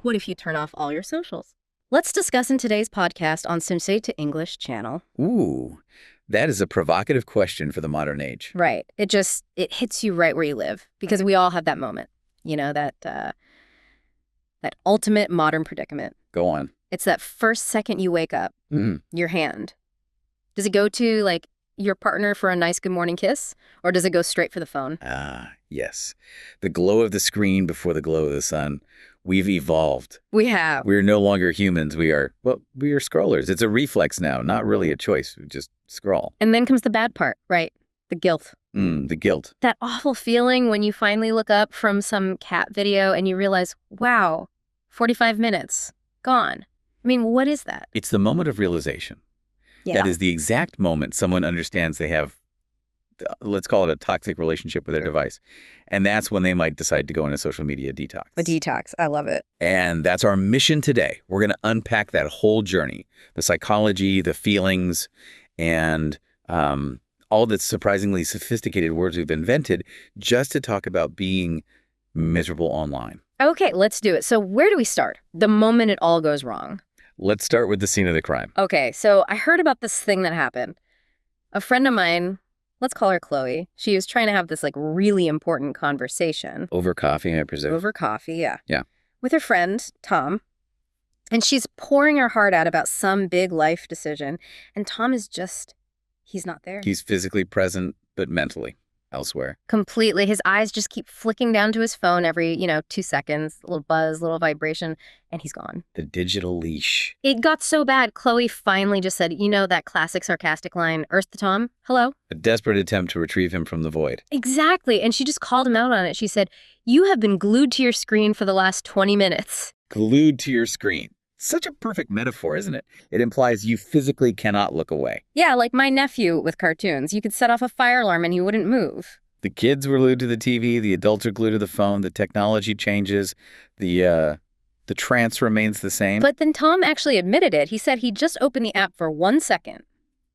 What if you turn off all your socials? Let's discuss in today's podcast on Sensei to English channel. Ooh, that is a provocative question for the modern age. Right. It hits you right where you live because we all have that moment, that ultimate modern predicament. Go on. It's that first second you wake up, your hand. Does it go to like your partner for a nice good morning kiss or does it go straight for the phone? Ah, yes. The glow of the screen before the glow of the sun. We've evolved. We have. We're no longer humans. We are scrollers. It's a reflex now, not really a choice. We just scroll. And then comes the bad part, right? The guilt. The guilt. That awful feeling when you finally look up from some cat video and you realize, wow, 45 minutes, gone. I mean, what is that? It's the moment of realization. Yeah. That is the exact moment someone understands they have, let's call it a toxic relationship with their device. And that's when they might decide to go on a social media detox. A detox. I love it. And that's our mission today. We're going to unpack that whole journey, the psychology, the feelings, and all the surprisingly sophisticated words we've invented just to talk about being miserable online. Okay, let's do it. So where do we start? The moment it all goes wrong. Let's start with the scene of the crime. Okay, so I heard about this thing that happened. A friend of mine, let's call her Chloe, she was trying to have this like really important conversation. Over coffee, I presume. Over coffee, yeah. Yeah. With her friend, Tom. And she's pouring her heart out about some big life decision. And Tom is he's not there. He's physically present, but mentally elsewhere. Completely. His eyes just keep flicking down to his phone every, 2 seconds, a little buzz, a little vibration, and he's gone. The digital leash. It got so bad, Chloe finally just said, that classic sarcastic line, "Earth to Tom, hello?" A desperate attempt to retrieve him from the void. Exactly. And she just called him out on it. She said, "You have been glued to your screen for the last 20 minutes. Glued to your screen. Such a perfect metaphor, isn't it? It implies you physically cannot look away. Yeah, like my nephew with cartoons. You could set off a fire alarm and he wouldn't move. The kids were glued to the TV, the adults are glued to the phone, the technology changes, the trance remains the same. But then Tom actually admitted it. He said he just opened the app for 1 second.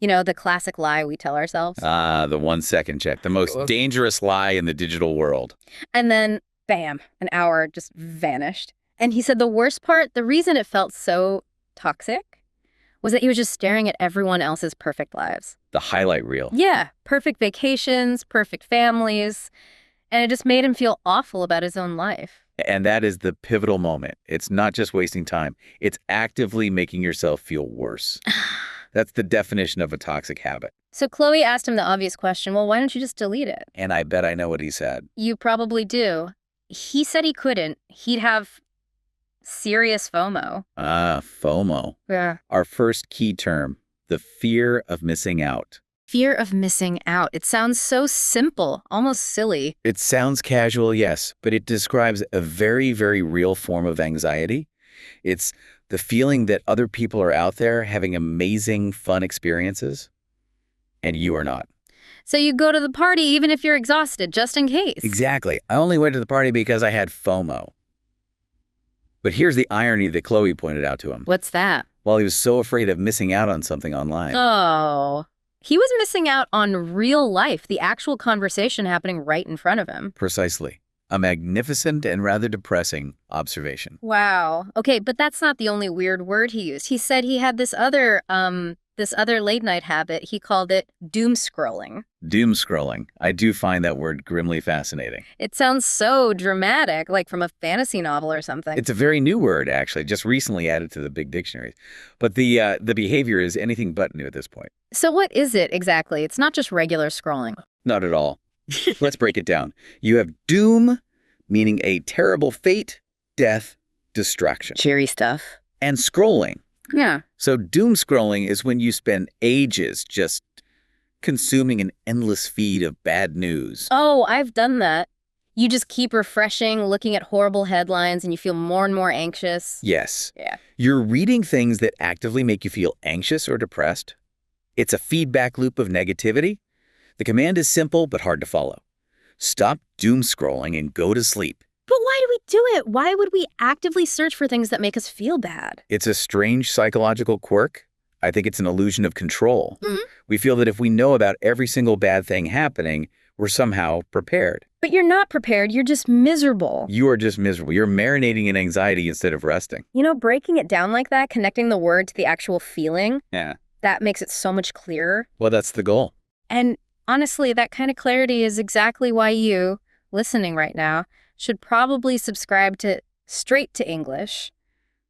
The classic lie we tell ourselves. The 1 second check, the most dangerous lie in the digital world. And then, bam, an hour just vanished. And he said the worst part, the reason it felt so toxic was that he was just staring at everyone else's perfect lives. The highlight reel. Yeah, perfect vacations, perfect families. And it just made him feel awful about his own life. And that is the pivotal moment. It's not just wasting time. It's actively making yourself feel worse. That's the definition of a toxic habit. So Chloe asked him the obvious question, well, why don't you just delete it? And I bet I know what he said. You probably do. He said he couldn't. He'd have serious FOMO. FOMO. Yeah. Our first key term, the fear of missing out. Fear of missing out. It sounds so simple, almost silly. It sounds casual, yes, but it describes a very, very real form of anxiety. It's the feeling that other people are out there having amazing, fun experiences, and you are not. So you go to the party even if you're exhausted, just in case. Exactly. I only went to the party because I had FOMO. But here's the irony that Chloe pointed out to him. What's that? While he was so afraid of missing out on something online. Oh, he was missing out on real life, the actual conversation happening right in front of him. Precisely. A magnificent and rather depressing observation. Wow. Okay, but that's not the only weird word he used. He said he had this other late night habit. He called it doomscrolling. Doomscrolling. I do find that word grimly fascinating. It sounds so dramatic, like from a fantasy novel or something. It's a very new word, actually, just recently added to the big dictionaries. But the behavior is anything but new at this point. So what is it exactly? It's not just regular scrolling. Not at all. Let's break it down. You have doom, meaning a terrible fate, death, destruction. Cheery stuff. And scrolling. Yeah. So doom scrolling is when you spend ages just consuming an endless feed of bad news. Oh, I've done that. You just keep refreshing, looking at horrible headlines, and you feel more and more anxious. Yes. Yeah. You're reading things that actively make you feel anxious or depressed. It's a feedback loop of negativity. The command is simple but hard to follow. Stop doom scrolling and go to sleep. But why do we do it? Why would we actively search for things that make us feel bad? It's a strange psychological quirk. I think it's an illusion of control. Mm-hmm. We feel that if we know about every single bad thing happening, we're somehow prepared. But you're not prepared. You're just miserable. You are just miserable. You're marinating in anxiety instead of resting. You know, breaking it down like that, connecting the word to the actual feeling, Yeah. that makes it so much clearer. Well, that's the goal. And honestly, that kind of clarity is exactly why you, listening right now, should probably subscribe to Straight to English.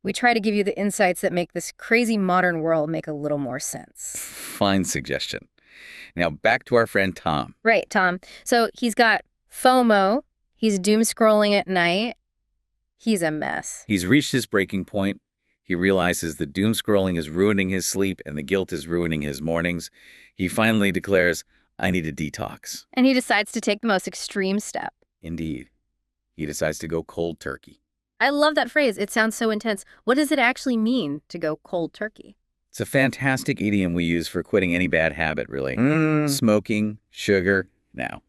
We try to give you the insights that make this crazy modern world make a little more sense. Fine suggestion. Now, back to our friend Tom. Right, Tom. So he's got FOMO. He's doom scrolling at night. He's a mess. He's reached his breaking point. He realizes the doom scrolling is ruining his sleep and the guilt is ruining his mornings. He finally declares, I need a detox. And he decides to take the most extreme step. Indeed. He decides to go cold turkey. I love that phrase. It sounds so intense. What does it actually mean to go cold turkey? It's a fantastic idiom we use for quitting any bad habit, really. Smoking, sugar, now.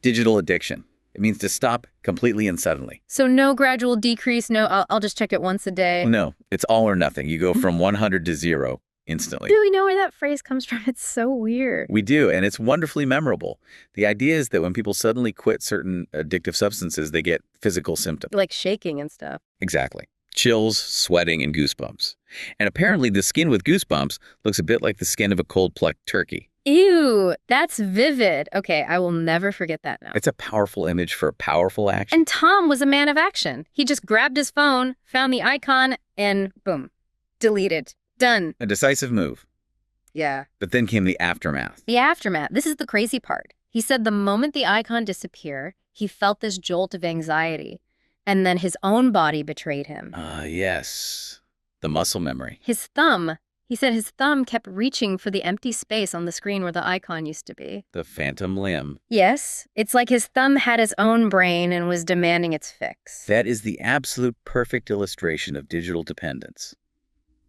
Digital addiction. It means to stop completely and suddenly. So no gradual decrease, no, I'll just check it once a day. No, it's all or nothing. You go from 100 to 0 instantly. Do we know where that phrase comes from? It's so weird. We do, and it's wonderfully memorable. The idea is that when people suddenly quit certain addictive substances, they get physical symptoms. Like shaking and stuff. Exactly. Chills, sweating, and goosebumps. And apparently the skin with goosebumps looks a bit like the skin of a cold-plucked turkey. Ew, that's vivid. Okay, I will never forget that now. It's a powerful image for powerful action. And Tom was a man of action. He just grabbed his phone, found the icon, and boom, deleted. Done. A decisive move. Yeah. But then came the aftermath. The aftermath. This is the crazy part. He said the moment the icon disappeared, he felt this jolt of anxiety. And then his own body betrayed him. Yes. The muscle memory. His thumb. He said his thumb kept reaching for the empty space on the screen where the icon used to be. The phantom limb. Yes. It's like his thumb had his own brain and was demanding its fix. That is the absolute perfect illustration of digital dependence.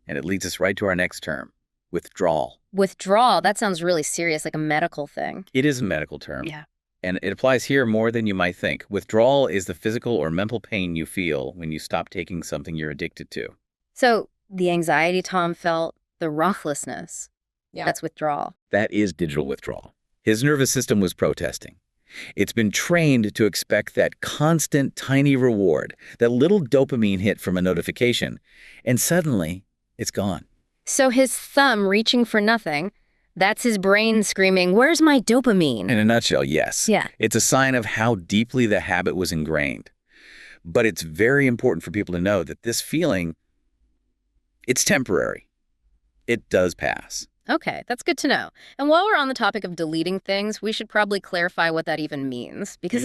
And it leads us right to our next term, withdrawal. Withdrawal, that sounds really serious, like a medical thing. It is a medical term. Yeah. And it applies here more than you might think. Withdrawal is the physical or mental pain you feel when you stop taking something you're addicted to. So the anxiety Tom felt, the restlessness, that's withdrawal. That is digital withdrawal. His nervous system was protesting. It's been trained to expect that constant tiny reward, that little dopamine hit from a notification, and suddenly it's gone. So his thumb reaching for nothing, that's his brain screaming, where's my dopamine? In a nutshell, yes. Yeah. It's a sign of how deeply the habit was ingrained. But it's very important for people to know that this feeling, it's temporary. It does pass. Okay, that's good to know. And while we're on the topic of deleting things, we should probably clarify what that even means. Because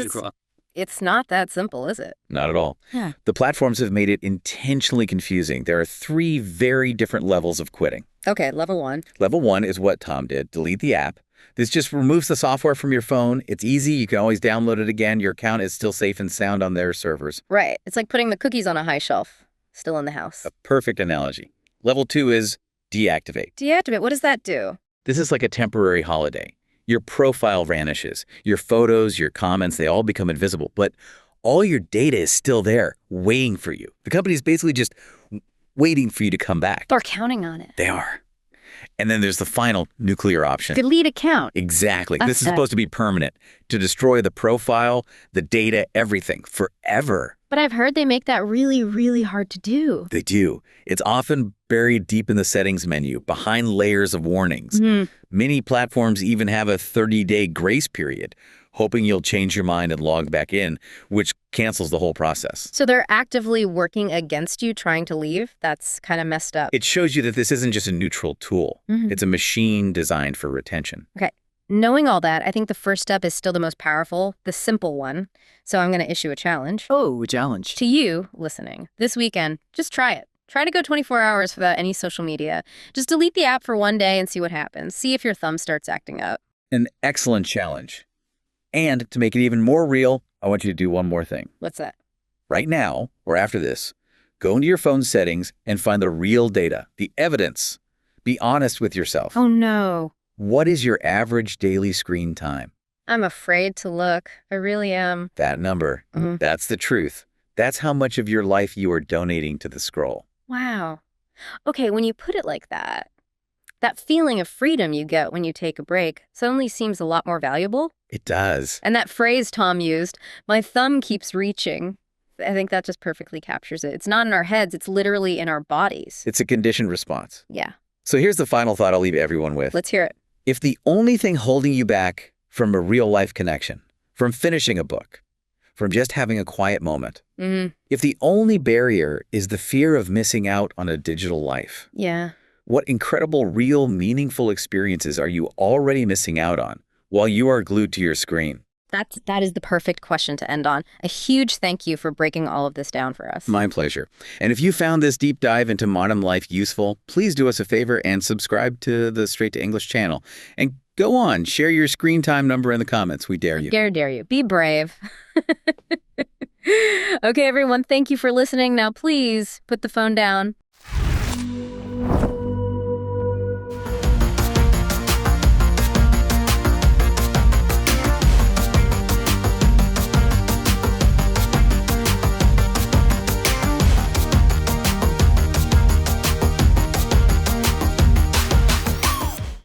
it's not that simple, is it? Not at all. Yeah. The platforms have made it intentionally confusing. There are 3 very different levels of quitting. Okay, level 1. Level 1 is what Tom did, delete the app. This just removes the software from your phone. It's easy. You can always download it again. Your account is still safe and sound on their servers. Right. It's like putting the cookies on a high shelf, still in the house. A perfect analogy. Level 2 is deactivate. Deactivate, what does that do? This is like a temporary holiday. Your profile vanishes. Your photos, your comments, they all become invisible. But all your data is still there, waiting for you. The company's basically just waiting for you to come back. They're counting on it. They are. And then there's the final nuclear option. Delete account. Exactly. This is supposed to be permanent, to destroy the profile, the data, everything, forever. But I've heard they make that really, really hard to do. They do. It's often buried deep in the settings menu, behind layers of warnings. Many platforms even have a 30-day grace period, hoping you'll change your mind and log back in, which cancels the whole process. So they're actively working against you trying to leave? That's kind of messed up. It shows you that this isn't just a neutral tool. It's a machine designed for retention. Okay. Knowing all that, I think the first step is still the most powerful, the simple one. So I'm going to issue a challenge. Oh, a challenge. To you listening, this weekend, just try it. Try to go 24 hours without any social media. Just delete the app for one day and see what happens. See if your thumb starts acting up. An excellent challenge. And to make it even more real, I want you to do one more thing. What's that? Right now, or after this, go into your phone settings and find the real data, the evidence. Be honest with yourself. Oh, no. What is your average daily screen time? I'm afraid to look. I really am. That number. That's the truth. That's how much of your life you are donating to the scroll. Wow. Okay, when you put it like that, That feeling of freedom you get when you take a break suddenly seems a lot more valuable. It does. And that phrase Tom used, my thumb keeps reaching, I think that just perfectly captures it. It's not in our heads, it's literally in our bodies. It's a conditioned response. Yeah. So here's the final thought I'll leave everyone with. Let's hear it. If the only thing holding you back from a real-life connection, from finishing a book, from just having a quiet moment, if the only barrier is the fear of missing out on a digital life, Yeah. what incredible, real, meaningful experiences are you already missing out on while you are glued to your screen? That is the perfect question to end on. A huge thank you for breaking all of this down for us. My pleasure. And if you found this deep dive into modern life useful, please do us a favor and subscribe to the Straight to English channel. And go on, share your screen time number in the comments. We dare you. Dare you. Be brave. Okay, everyone, thank you for listening. Now, please put the phone down.